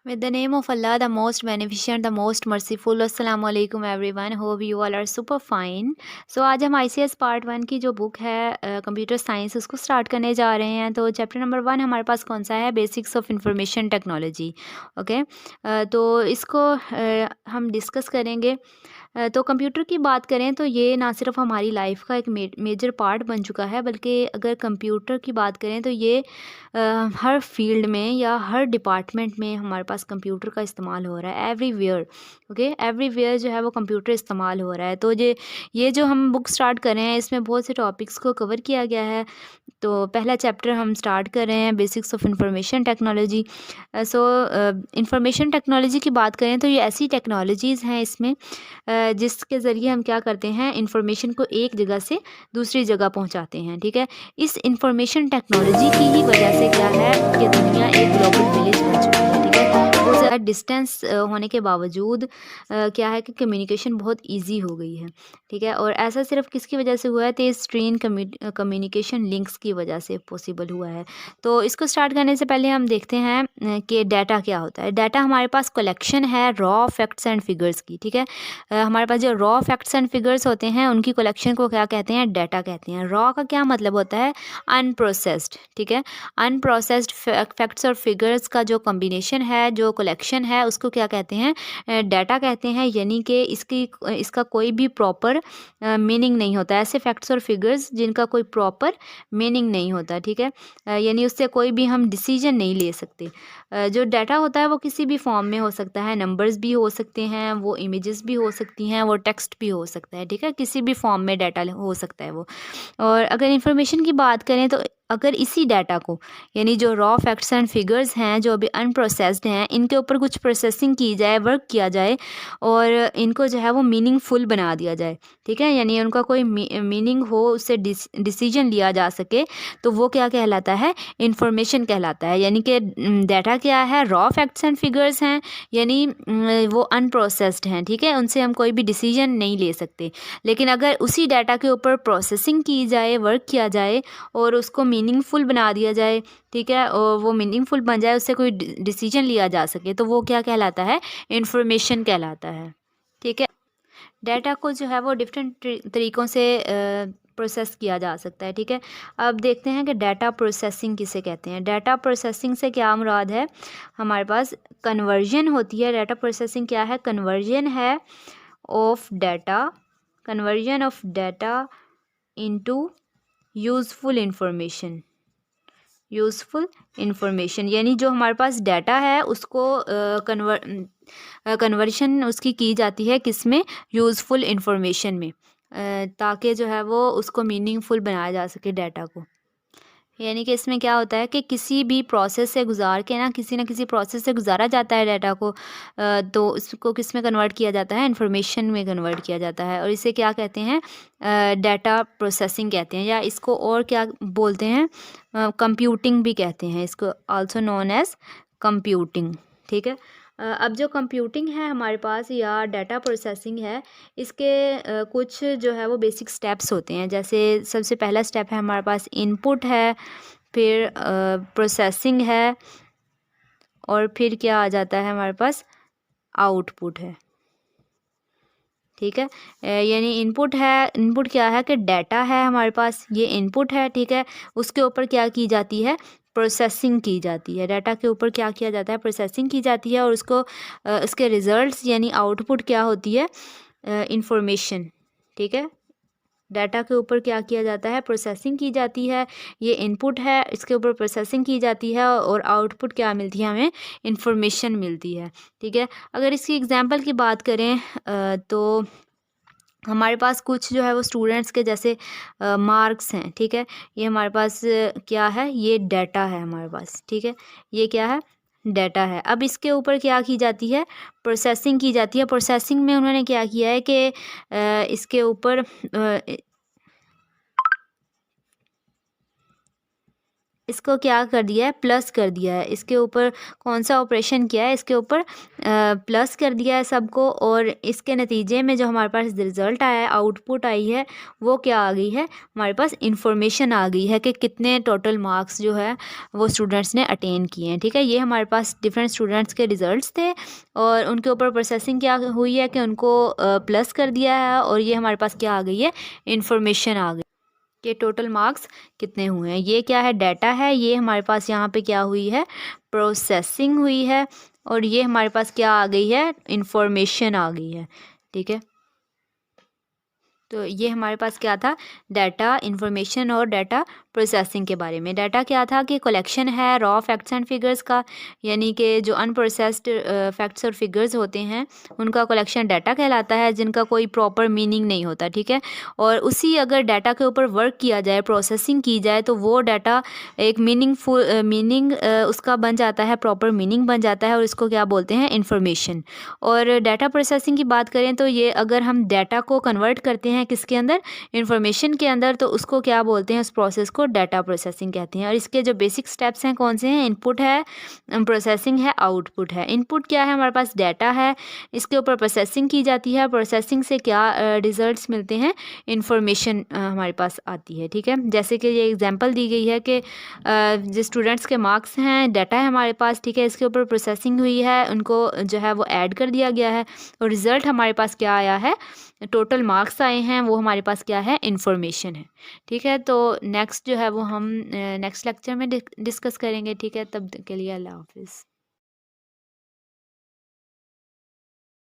With the name of Allah, the most beneficent, the most merciful. Assalamu alaikum everyone. Hope you all are super fine. So आज हम ICS part 1 की जो book है computer science उसको start करने जा रहे हैं। तो चैप्टर नंबर 1 हमारे पास कौन सा है? Basics of information technology. Okay, तो इसको हम डिस्कस करेंगे। तो कंप्यूटर की बात करें तो ये ना सिर्फ हमारी लाइफ का एक मेजर पार्ट बन चुका है, बल्कि अगर कंप्यूटर की बात करें तो ये हर फील्ड में या हर डिपार्टमेंट में हमारे पास कंप्यूटर का इस्तेमाल हो रहा है। एवरीवेयर, ओके, एवरीवेयर जो है वो कंप्यूटर इस्तेमाल हो रहा है। तो ये जो हम बुक स्टार्ट कर रहे हैं इसमें बहुत से टॉपिक्स को कवर किया गया है। तो पहला चैप्टर हम स्टार्ट कर रहे हैं, basics of information technology. So information technology की बात करें तो ये ऐसी टेक्नोलॉजीज़ हैं इसमें जिसके ज़रिए हम क्या करते हैं, इंफॉर्मेशन को एक जगह से दूसरी जगह पहुंचाते हैं। ठीक है, इस इंफॉर्मेशन टेक्नोलॉजी की ही वजह से क्या है कि दुनिया एक ग्लोबल विलेज बन चुकी है। ठीक है, बहुत ज़्यादा डिस्टेंस होने के बावजूद क्या है कि कम्युनिकेशन बहुत ईजी हो गई है। ठीक है, और ऐसा सिर्फ किसकी वजह से हुआ है? तेज स्ट्रीन कम्युनिकेशन लिंक्स की वजह से पॉसिबल हुआ है। तो इसको स्टार्ट करने से पहले हम देखते हैं कि डाटा क्या होता है। डाटा हमारे पास कलेक्शन है रॉ फैक्ट्स एंड फिगर्स की। ठीक है, हमारे पास जो रॉ फैक्ट्स एंड फिगर्स होते हैं उनकी कलेक्शन को क्या कहते हैं? डाटा कहते हैं। रॉ का क्या मतलब होता है? अनप्रोसेस्ड। ठीक है, अनप्रोसेस्ड फैक्ट्स और फिगर्स का जो कॉम्बिनेशन है, जो कलेक्शन है, उसको क्या कहते हैं? डाटा कहते हैं। यानी कि इसका कोई भी प्रॉपर मीनिंग नहीं होता। ऐसे फैक्ट्स और फिगर्स जिनका कोई प्रॉपर मीनिंग नहीं होता। ठीक है, यानी उससे कोई भी हम डिसीजन नहीं ले सकते। जो डाटा होता है वो किसी भी फॉर्म में हो सकता है, नंबर्स भी हो सकते हैं, वो इमेजेस भी हो सकती हैं, वो टेक्स्ट भी हो सकता है। ठीक है, किसी भी फॉर्म में डाटा हो सकता है वो। और अगर इंफॉर्मेशन की बात करें तो अगर इसी डाटा को, यानी जो रॉ फैक्ट्स एंड फिगर्स हैं जो अभी अनप्रोसेस्ड हैं, इनके ऊपर कुछ प्रोसेसिंग की जाए, वर्क किया जाए और इनको जो है वो मीनिंगफुल बना दिया जाए। ठीक है, यानी उनका कोई मीनिंग हो, उससे डिसीजन लिया जा सके, तो वो क्या कहलाता है? इंफॉर्मेशन कहलाता है। यानी कि डाटा क्या है? रॉ फैक्ट्स एंड फिगर्स हैं, यानी वो अनप्रोसेस्ड हैं। ठीक है, उनसे हम कोई भी डिसीजन नहीं ले सकते। लेकिन अगर उसी डाटा के ऊपर प्रोसेसिंग की जाए, वर्क किया जाए और उसको मीनिंगफुल बना दिया जाए, ठीक है, और वो मीनिंगफुल बन जाए, उससे कोई डिसीजन लिया जा सके, तो वो क्या कहलाता है? इंफॉर्मेशन कहलाता है। ठीक है, डाटा को जो है वो डिफरेंट तरीक़ों से प्रोसेस किया जा सकता है। ठीक है, अब देखते हैं कि डाटा प्रोसेसिंग किसे कहते हैं। डाटा प्रोसेसिंग से क्या मुराद है? हमारे पास कन्वर्जन होती है। डाटा प्रोसेसिंग क्या है? कन्वर्जन है of data, conversion of data into useful information. Useful information यानी जो हमारे पास डाटा है उसको कन्वर्शन उसकी की जाती है किस में? यूज़फुल इंफॉर्मेशन में, ताकि जो है वो उसको मीनिंगफुल बनाया जा सके डाटा को। यानी कि इसमें क्या होता है कि किसी भी प्रोसेस से गुजार के ना किसी प्रोसेस से गुजारा जाता है डाटा को, तो उसको किस में कन्वर्ट किया जाता है? इंफॉर्मेशन में कन्वर्ट किया जाता है। और इसे क्या कहते हैं? डाटा प्रोसेसिंग कहते हैं, या इसको और क्या बोलते हैं? कंप्यूटिंग भी कहते हैं इसको, आल्सो नोन एज कंप्यूटिंग। ठीक है, अब जो कंप्यूटिंग है हमारे पास या डाटा प्रोसेसिंग है, इसके कुछ जो है वो बेसिक स्टेप्स होते हैं। जैसे सबसे पहला स्टेप है हमारे पास इनपुट है, फिर प्रोसेसिंग है, और फिर क्या आ जाता है हमारे पास? आउटपुट है। ठीक है, यानी इनपुट है, इनपुट क्या है कि डाटा है हमारे पास, ये इनपुट है। ठीक है, उसके ऊपर क्या की जाती है? प्रोसेसिंग की जाती है। डाटा के ऊपर क्या किया जाता है? प्रोसेसिंग की जाती है, और उसको उसके रिजल्ट्स यानी आउटपुट क्या होती है? इंफॉर्मेशन। ठीक है, डाटा के ऊपर क्या किया जाता है? प्रोसेसिंग की जाती है। ये इनपुट है, इसके ऊपर प्रोसेसिंग की जाती है, और आउटपुट क्या मिलती है हमें? इंफॉर्मेशन मिलती है। ठीक है, अगर इसकी एग्जांपल की बात करें तो हमारे पास कुछ जो है वो स्टूडेंट्स के जैसे मार्क्स हैं। ठीक है, ये हमारे पास क्या है? ये डाटा है हमारे पास। ठीक है, ये क्या है? डाटा है। अब इसके ऊपर क्या की जाती है? प्रोसेसिंग की जाती है। प्रोसेसिंग में उन्होंने क्या किया है कि इसके ऊपर इसको क्या कर दिया है, प्लस कर दिया है। इसके ऊपर कौन सा ऑपरेशन किया है, इसके ऊपर प्लस कर दिया है सबको, और इसके नतीजे में जो हमारे पास रिज़ल्ट आया है, आउटपुट आई है, वो क्या आ गई है, हमारे पास इंफॉर्मेशन आ गई है कि कितने टोटल मार्क्स जो है वो स्टूडेंट्स ने अटेन किए हैं। ठीक है, ये हमारे पास डिफरेंट स्टूडेंट्स के रिज़ल्ट्स थे और उनके ऊपर प्रोसेसिंग क्या हुई है कि उनको प्लस कर दिया है, और ये हमारे पास क्या आ गई है, इंफॉर्मेशन आ गई कि टोटल मार्क्स कितने हुए हैं। ये क्या है, डाटा है। ये हमारे पास यहाँ पे क्या हुई है, प्रोसेसिंग हुई है, और ये हमारे पास क्या आ गई है, इंफॉर्मेशन आ गई है। ठीक है, तो ये हमारे पास क्या था, डाटा, इंफॉर्मेशन और डाटा प्रोसेसिंग के बारे में। डाटा क्या था कि कलेक्शन है रॉ फैक्ट्स एंड फिगर्स का, यानी कि जो अनप्रोसेस्ड फैक्ट्स और फिगर्स होते हैं उनका कलेक्शन डाटा कहलाता है, जिनका कोई प्रॉपर मीनिंग नहीं होता। ठीक है, और उसी अगर डाटा के ऊपर वर्क किया जाए, प्रोसेसिंग की जाए, तो वो डाटा एक मीनिंग उसका बन जाता है, प्रॉपर मीनिंग बन जाता है, और इसको क्या बोलते हैं, इंफॉर्मेशन। और डाटा प्रोसेसिंग की बात करें तो ये अगर हम डाटा को कन्वर्ट करते हैं किसके अंदर, इंफॉर्मेशन के अंदर, तो उसको क्या बोलते हैं, उस प्रोसेस को डाटा प्रोसेसिंग कहते हैं। और इसके जो बेसिक स्टेप्स हैं कौन से हैं, इनपुट है, प्रोसेसिंग है, आउटपुट है। इनपुट क्या है, हमारे पास डाटा है, इसके ऊपर प्रोसेसिंग की जाती है, प्रोसेसिंग से क्या रिजल्ट्स मिलते हैं, इंफॉर्मेशन हमारे पास आती है। ठीक है, जैसे कि ये एग्जांपल दी गई है कि जो स्टूडेंट्स के मार्क्स हैं, डाटा है हमारे पास। ठीक है, इसके ऊपर प्रोसेसिंग हुई है, उनको जो है वो ऐड कर दिया गया है, और रिज़ल्ट हमारे पास क्या आया है, टोटल मार्क्स आए हैं, वो हमारे पास क्या है, इंफॉर्मेशन है। ठीक है, तो नेक्स्ट जो है वो हम नेक्स्ट लेक्चर में डिस्कस करेंगे। ठीक है, तब तक के लिए अल्लाह हाफिज़।